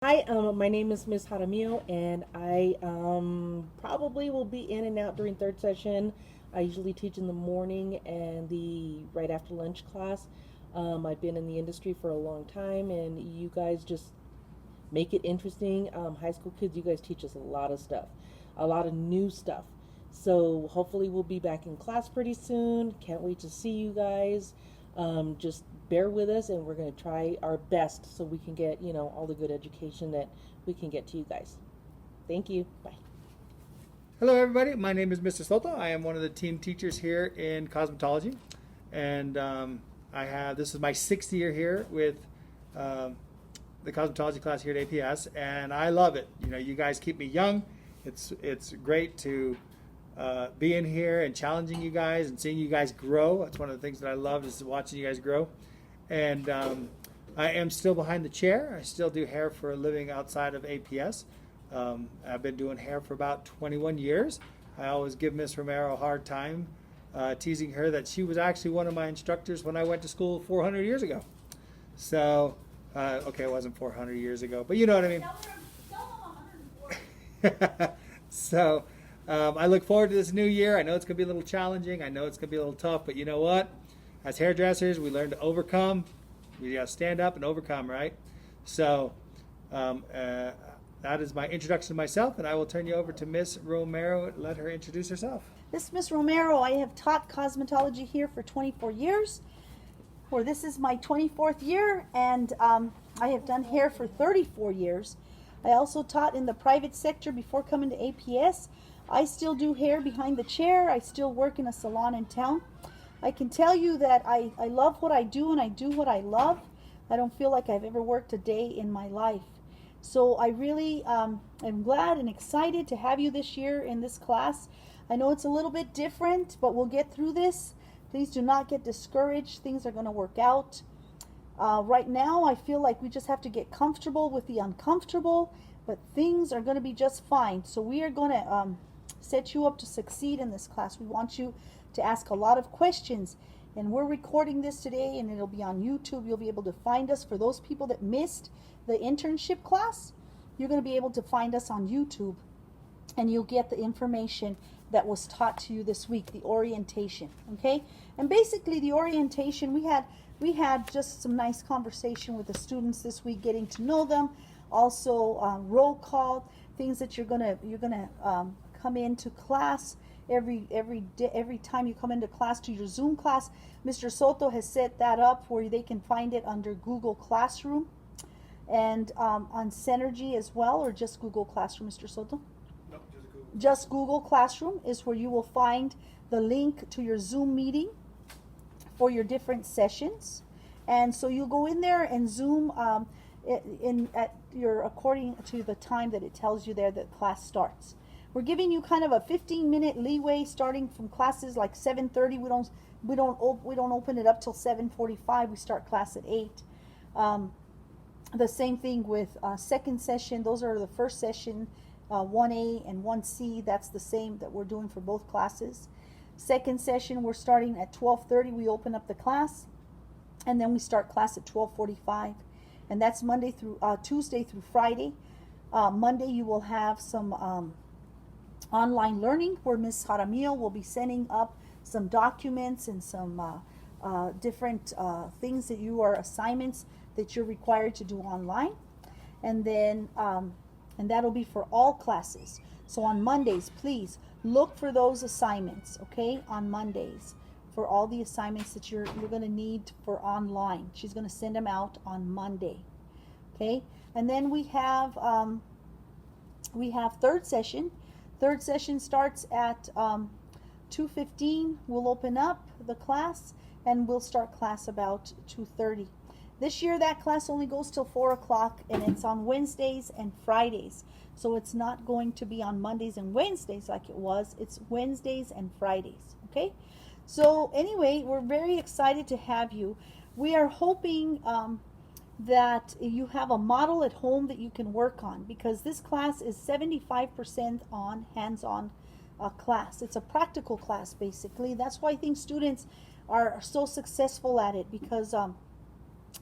Hi, my name is Miss Jaramillo, and I probably will be in and out during third session. I usually teach in the morning and the right after lunch class. I've been in the industry for a long time, and you guys just make it interesting. High school kids, you guys teach us a lot of stuff, a lot of new stuff. So hopefully we'll be back in class pretty soon. Can't wait to see you guys. Just bear with us, and we're going to try our best so we can get, all the good education that we can get to you guys. Thank you. Bye. Hello, everybody. My name is Mr. Soto. I am one of the team teachers here in cosmetology, and this is my sixth year here with um, the cosmetology class here at APS, and I love it. You guys keep me young. It's great to be in here and challenging you guys and seeing you guys grow. That's one of the things that I love is watching you guys grow. And I am still behind the chair. I still do hair for a living outside of APS. I've been doing hair for about 21 years. I always give Miss Romero a hard time, teasing her that she was actually one of my instructors when I went to school 400 years ago. So, okay, it wasn't 400 years ago, but you know what I mean. So, I look forward to this new year. I know it's going to be a little challenging. I know it's going to be a little tough, but you know what? As hairdressers, we learn to overcome. We got to stand up and overcome, right? So, that is my introduction to myself, and I will turn you over to Miss Romero. Let her introduce herself. This is Miss Romero. I have taught cosmetology here for 24 years. Or this is my 24th year, and I have done hair for 34 years. I also taught in the private sector before coming to APS. I still do hair behind the chair. I still work in a salon in town. I can tell you that I love what I do, and I do what I love. I don't feel like I've ever worked a day in my life. So I really am glad and excited to have you this year in this class. I know it's a little bit different, but we'll get through this. Please do not get discouraged. Things are going to work out. Right now, I feel like we just have to get comfortable with the uncomfortable, but things are going to be just fine. So we are going to set you up to succeed in this class. We want you to ask a lot of questions. And we're recording this today, and it'll be on YouTube. You'll be able to find us. For those people that missed the internship class, you're going to be able to find us on YouTube, and you'll get the information that was taught to you this week, the orientation. Okay? And basically the orientation, we had just some nice conversation with the students this week, getting to know them. Also roll call, things that you're gonna come into class every time you come into class to your Zoom class. Mr. Soto has set that up where they can find it under Google Classroom and on Synergy as well, or just Google Classroom, Mr. Soto? No, just Google. Just Google Classroom is where you will find the link to your Zoom meeting for your different sessions. And so you'll go in there and Zoom according to the time that it tells you there that class starts. We're giving you kind of a 15-minute leeway starting from classes like 7:30. We don't open it up till 7:45. We start class at 8. The same thing with second session. Those are the first session, 1A and 1C. That's the same that we're doing for both classes. Second session, we're starting at 12:30. We open up the class, and then we start class at 12:45, and that's Tuesday through Friday. Monday you will have some online learning where Ms. Jaramillo will be sending up some documents and some different things that assignments that you're required to do online. And then and that'll be for all classes. So on Mondays, please look for those assignments, okay? On Mondays for all the assignments that you're going to need for online. She's going to send them out on Monday, okay? And then we have third session. Third session starts at 2:15. We'll open up the class and we'll start class about 2:30. This year that class only goes till 4 o'clock, and it's on Wednesdays and Fridays. So it's not going to be on Mondays and Wednesdays like it was. It's Wednesdays and Fridays, okay? So anyway, we're very excited to have you. We are hoping that you have a model at home that you can work on, because this class is 75% on hands-on class. It's a practical class, basically. That's why I think students are so successful at it, because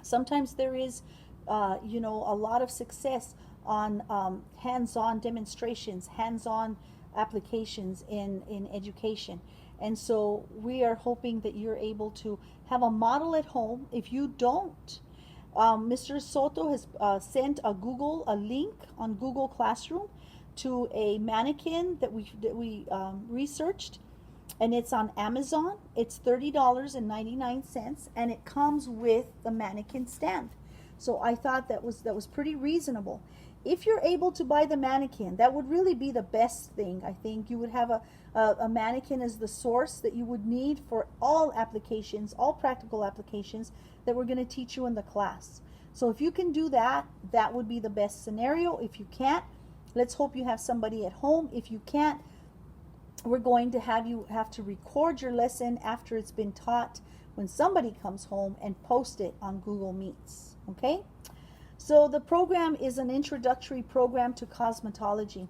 sometimes there is a lot of success on hands-on demonstrations, hands-on applications in education. And so we are hoping that you're able to have a model at home. If you don't, Mr. Soto has sent a link on Google Classroom to a mannequin that we researched, and it's on Amazon. It's $30.99, and it comes with the mannequin stand. So I thought that was pretty reasonable. If you're able to buy the mannequin, that would really be the best thing. I think you would have a mannequin as the source that you would need for all applications, all practical applications that we're going to teach you in the class. So if you can do that, that would be the best scenario. If you can't, let's hope you have somebody at home. If you can't, we're going to have you have to record your lesson after it's been taught when somebody comes home and post it on Google Meets. Okay? So the program is an introductory program to cosmetology.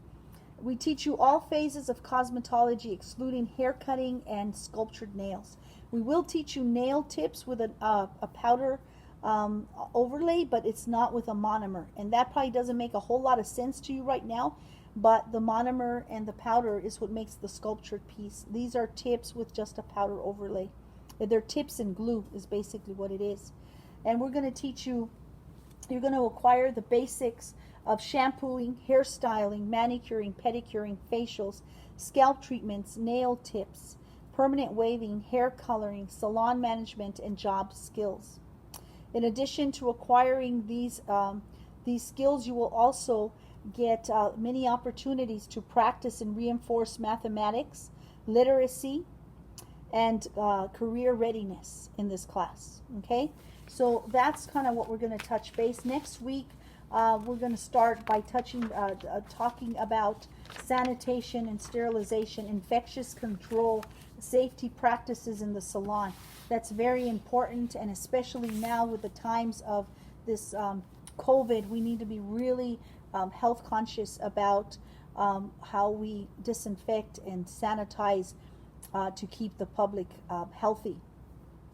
We teach you all phases of cosmetology, excluding hair cutting and sculptured nails. We will teach you nail tips with a powder overlay, but it's not with a monomer. And that probably doesn't make a whole lot of sense to you right now, but the monomer and the powder is what makes the sculptured piece. These are tips with just a powder overlay. They're tips and glue is basically what it is. And we're going to teach you, you're going to acquire the basics of shampooing, hairstyling, manicuring, pedicuring, facials, scalp treatments, nail tips, permanent waving, hair coloring, salon management, and job skills. In addition to acquiring these skills, you will also get many opportunities to practice and reinforce mathematics, literacy, and career readiness in this class. Okay, so that's kind of what we're going to touch base. Next week, we're going to start by talking about sanitation and sterilization, infectious control, safety practices in the salon. That's very important, and especially now with the times of this COVID, we need to be really health conscious about how we disinfect and sanitize to keep the public healthy.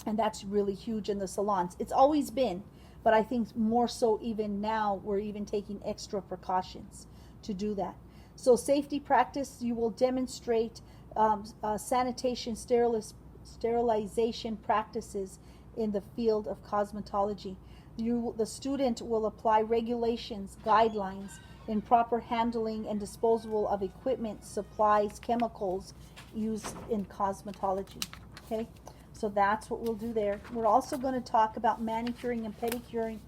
And that's really huge in the salons. It's always been, but I think more so even now, we're even taking extra precautions to do that. So safety practice, you will demonstrate sanitation, sterilization practices in the field of cosmetology. The student will apply regulations, guidelines in proper handling and disposal of equipment, supplies, chemicals used in cosmetology. Okay, so that's what we'll do there. We're also going to talk about manicuring and pedicuring.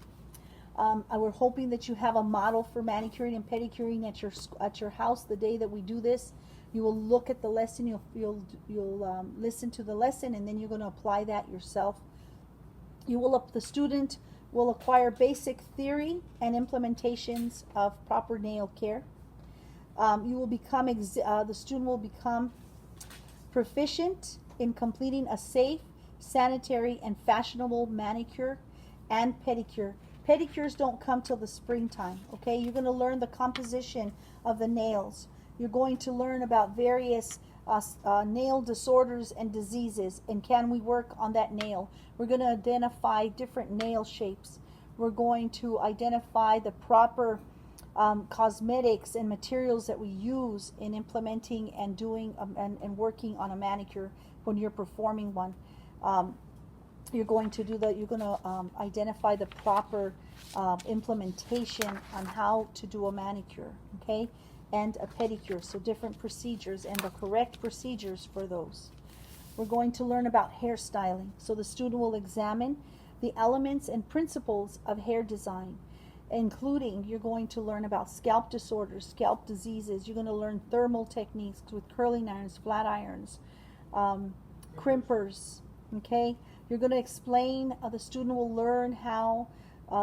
We're hoping that you have a model for manicuring and pedicuring at your house the day that we do this. You will look at the lesson, you'll listen to the lesson, and then you're going to apply that yourself. The student will acquire basic theory and implementations of proper nail care. The student will become proficient in completing a safe, sanitary, and fashionable manicure and pedicure. Pedicures don't come till the springtime, okay? You're going to learn the composition of the nails. You're going to learn about various nail disorders and diseases, and can we work on that nail. We're going to identify different nail shapes. We're going to identify the proper cosmetics and materials that we use in implementing and doing and working on a manicure when you're performing one. You're going to identify the proper implementation on how to do a manicure, okay, and a pedicure. So different procedures and the correct procedures for those. We're going to learn about hairstyling. So the student will examine the elements and principles of hair design, including you're going to learn about scalp disorders, scalp diseases. You're going to learn thermal techniques with curling irons, flat irons, crimpers, okay? You're going to explain, the student will learn how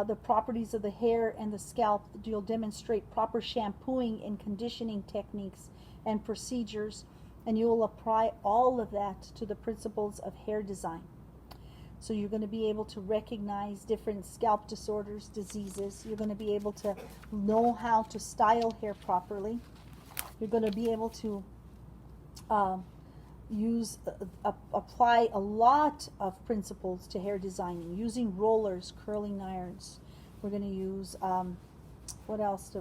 the properties of the hair and the scalp. You'll demonstrate proper shampooing and conditioning techniques and procedures, and you will apply all of that to the principles of hair design. So you're going to be able to recognize different scalp disorders, diseases. You're going to be able to know how to style hair properly. You're going to be able to apply a lot of principles to hair designing, using rollers, curling irons. We're going to use what else?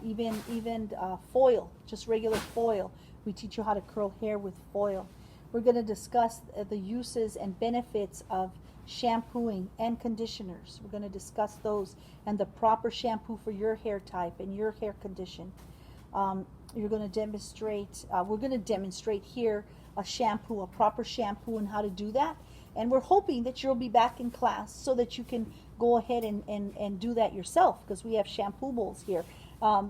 Even foil, just regular foil. We teach you how to curl hair with foil. We're going to discuss the uses and benefits of shampooing and conditioners. We're going to discuss those and the proper shampoo for your hair type and your hair condition. You're going to demonstrate, we're going to demonstrate here a shampoo, a proper shampoo, and how to do that. And we're hoping that you'll be back in class so that you can go ahead and do that yourself, because we have shampoo bowls here.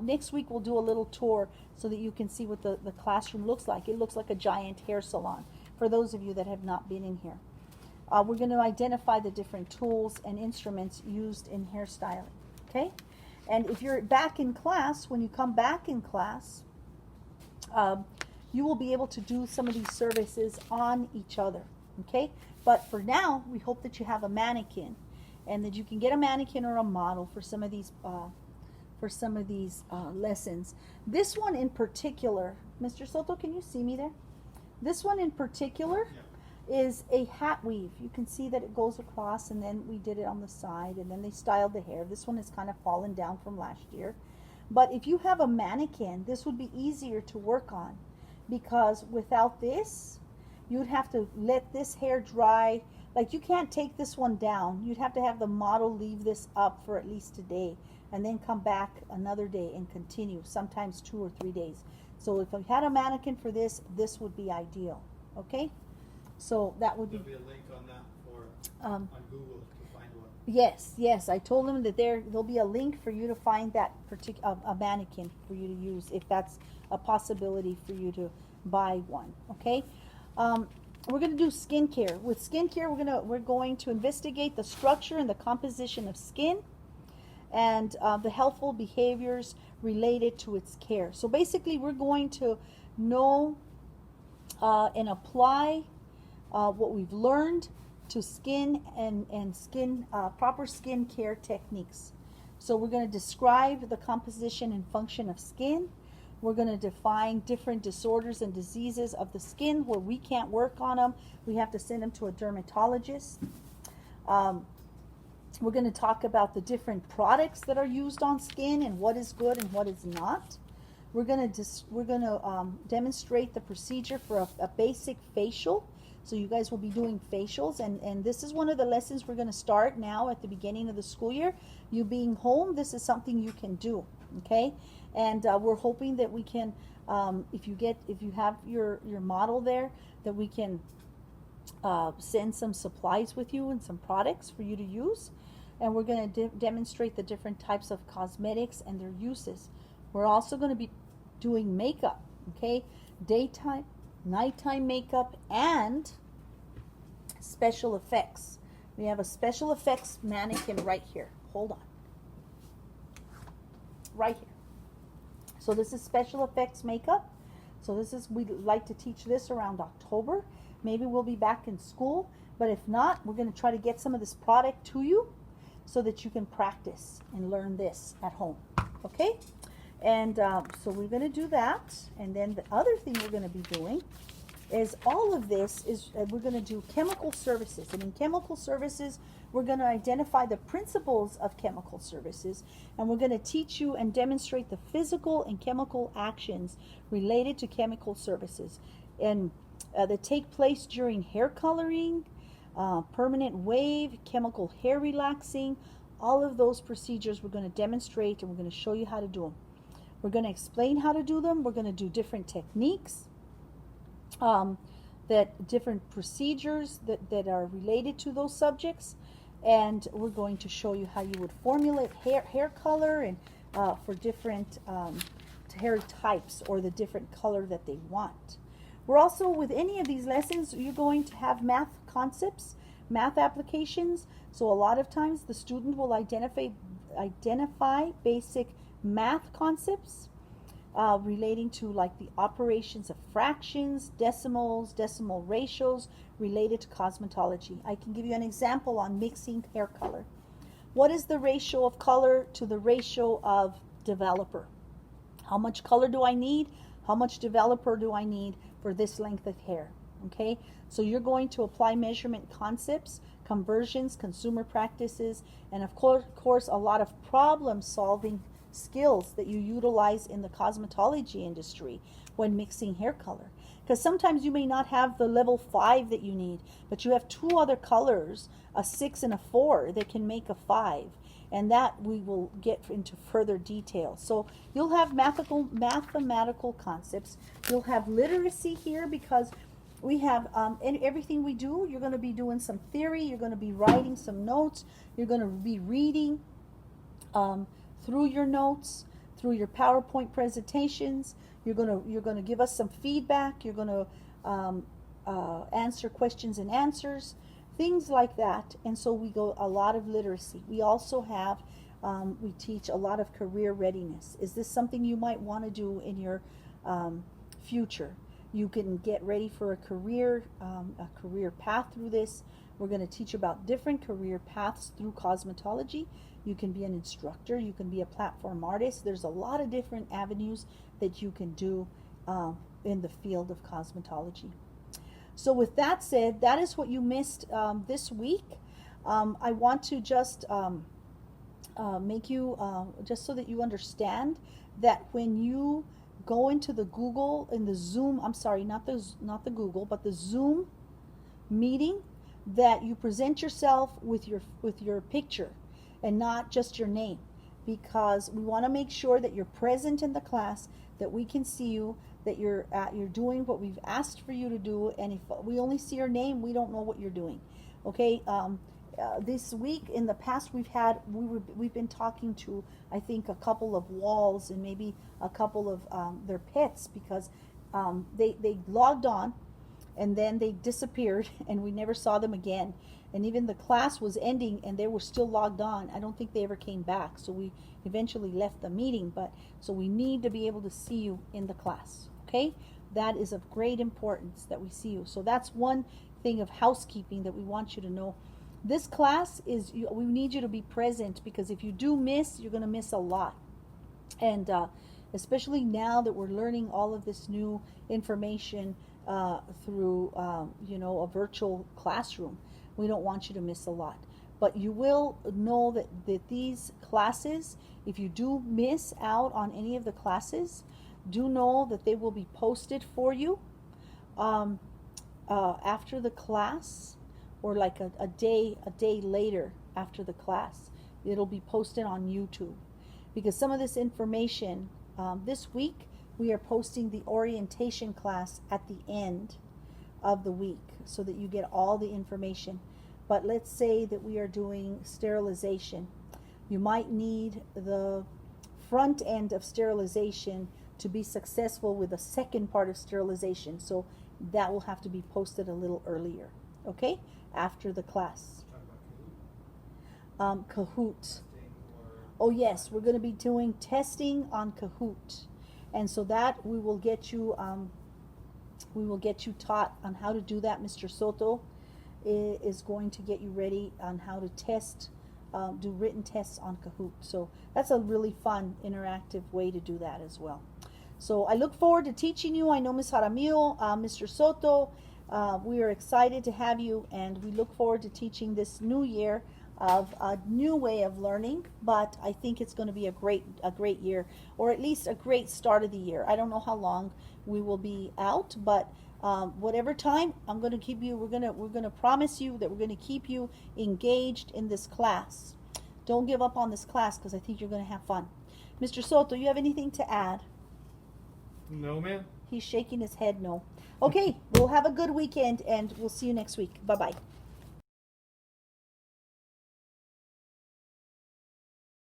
Next week we'll do a little tour so that you can see what the classroom looks like. It looks like a giant hair salon for those of you that have not been in here. We're going to identify the different tools and instruments used in hairstyling. Okay? And if you're back in class, when you come back in class, you will be able to do some of these services on each other. Okay? But for now, we hope that you have a mannequin and that you can get a mannequin or a model for some of these lessons. This one in particular, Mr. Soto, can you see me there? This one in particular is a hat weave. You can see that it goes across, and then we did it on the side, and then they styled the hair. This one has kind of fallen down from last year. But if you have a mannequin, this would be easier to work on, because without this, you'd have to let this hair dry. Like, you can't take this one down. You'd have to have the model leave this up for at least a day and then come back another day and continue, sometimes 2 or 3 days. So if I had a mannequin for this, this would be ideal. Okay? So that would There'll be a link on that for on Google to find one. Yes. I told them that there'll be a link for you to find that particular a mannequin for you to use, if that's a possibility for you to buy one. Okay? We're going to do skincare. With skincare, we're going to investigate the structure and the composition of skin, and the healthful behaviors related to its care. So basically, we're going to know and apply what we've learned to skin and skin proper skin care techniques. So we're going to describe the composition and function of skin. We're going to define different disorders and diseases of the skin where we can't work on them. We have to send them to a dermatologist. We're going to talk about the different products that are used on skin and what is good and what is not. We're going to demonstrate the procedure for a basic facial. So you guys will be doing facials, and this is one of the lessons we're going to start now at the beginning of the school year. You being home, this is something you can do. Okay? And we're hoping that we can, if you have your model there, that we can send some supplies with you and some products for you to use. And we're going to demonstrate the different types of cosmetics and their uses. We're also going to be doing makeup, okay? Daytime, nighttime makeup, and special effects. We have a special effects mannequin right here. Hold on. Right here. So this is special effects makeup. So we'd like to teach this around October. Maybe we'll be back in school, but if not, we're going to try to get some of this product to you so that you can practice and learn this at home. Okay? And so we're going to do that. And then the other thing we're going to be doing is all of this is we're going to do chemical services. And in chemical services, we're going to identify the principles of chemical services, and we're going to teach you and demonstrate the physical and chemical actions related to chemical services, and that take place during hair coloring, permanent wave, chemical hair relaxing. All of those procedures we're going to demonstrate, and we're going to show you how to do them. We're going to explain how to do them. We're going to do different techniques, different procedures that are related to those subjects. And we're going to show you how you would formulate hair color and for different hair types or the different color that they want. We're also, with any of these lessons, you're going to have math concepts, math applications. So a lot of times the student will identify basic math concepts relating to like the operations of fractions, decimals, decimal ratios related to cosmetology. I can give you an example on mixing hair color. What is the ratio of color to the ratio of developer? How much color do I need? How much developer do I need for this length of hair? Okay, so you're going to apply measurement concepts conversions, consumer practices, and of course a lot of problem solving skills that you utilize in the cosmetology industry when mixing hair color. Because sometimes you may not have the level 5 that you need, but you have two other colors, a 6 and a 4, that can make a 5. And that we will get into further detail. So you'll have mathematical concepts. You'll have literacy here because we have in everything we do, you're going to be doing some theory, you're going to be writing some notes, you're going to be reading through your notes, through your PowerPoint presentations. You're going to give us some feedback. You're going to answer questions and answers, things like that. And so we go a lot of literacy. We also have we teach a lot of career readiness. Is this something you might want to do in your future? You can get ready for a career path through this. We're going to teach about different career paths through cosmetology. You can be an instructor. You can be a platform artist. There's a lot of different avenues that you can do in the field of cosmetology. So with that said, that is what you missed this week. I want to just make you, just so that you understand that when you go into the Google, in the Zoom, I'm sorry, not the Google, but the Zoom meeting, that you present yourself with your picture and not just your name, because we want to make sure that you're present in the class, that we can see you, that you're doing what we've asked for you to do, and if we only see your name, we don't know what you're doing. Okay. This week, in the past, we've been talking to, I think, a couple of walls and maybe a couple of their pets, because they logged on and then they disappeared and we never saw them again. And even the class was ending and they were still logged on. I don't think they ever came back. So we eventually left the meeting, so we need to be able to see you in the class. Okay? That is of great importance that we see you. So that's one thing of housekeeping that we want you to know. This class we need you to be present, because if you do miss, you're going to miss a lot. And especially now that we're learning all of this new information through a virtual classroom, we don't want you to miss a lot. But you will know that these classes, if you do miss out on any of the classes, do know that they will be posted for you after the class, or like a day later after the class. It'll be posted on YouTube, because some of this information, this week we are posting the orientation class at the end of the week so that you get all the information. But let's say that we are doing sterilization. You might need the front end of sterilization to be successful with the second part of sterilization. So that will have to be posted a little earlier, okay? After the class. Kahoot. Oh yes, we're going to be doing testing on Kahoot. And so that we will get you taught on how to do that. Mr. Soto is going to get you ready on how to test, do written tests on Kahoot. So that's a really fun, interactive way to do that as well. So I look forward to teaching you. I know Ms. Jaramillo, Mr. Soto, we are excited to have you, and we look forward to teaching this new year of a new way of learning. But I think it's going to be a great year, or at least a great start of the year. I don't know how long we will be out, but whatever time, I'm going to keep you. We're going to promise you that we're going to keep you engaged in this class. Don't give up on this class, because I think you're going to have fun. Mr. Soto, you have anything to add? No, ma'am. He's shaking his head no. Okay, we'll have a good weekend, and we'll see you next week. Bye-bye.